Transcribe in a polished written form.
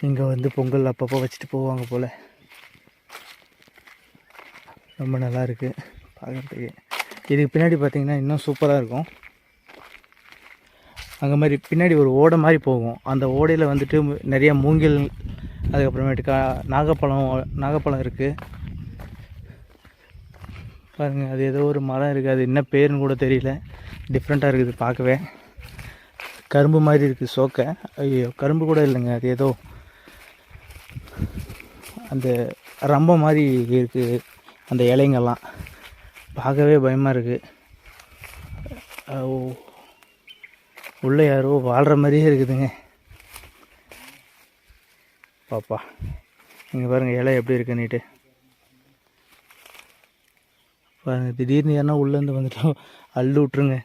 இங்கே வந்து பொங்கல் அப்பப்போ வச்சுட்டு போவாங்க போல். ரொம்ப நல்லா இருக்குது பார்க்குறதுக்கு. இதுக்கு பின்னாடி பார்த்திங்கன்னா இன்னும் சூப்பராக இருக்கும். அங்கே மாதிரி பின்னாடி ஒரு ஓடை மாதிரி போகும். அந்த ஓடையில் வந்துட்டு நிறைய மூங்கில், அதுக்கப்புறமேட்டுக்கா நாகப்பழம் இருக்குது பாருங்கள். அது ஏதோ ஒரு மரம் இருக்குது, அது என்ன பேருன்னு கூட தெரியல, டிஃப்ரெண்ட்டாக இருக்குது பார்க்கவே. கரும்பு மாதிரி இருக்குது சோக்கை. ஐயோ, கரும்பு கூட இல்லைங்க, அது ஏதோ அந்த ரம்ப மாதிரி இருக்குது அந்த இலைங்கெல்லாம். பார்க்கவே பயமாக இருக்குது. உள்ளே யாரோ வாழ்கிற மாதிரியே இருக்குதுங்க. பாப்பா இங்கே பாருங்கள் இலை எப்படி இருக்குன்னுட்டு பாருங்கள். திடீர்னு ஏன்னா உள்ளேருந்து வந்துட்டோம் அள்ளு விட்ருங்க.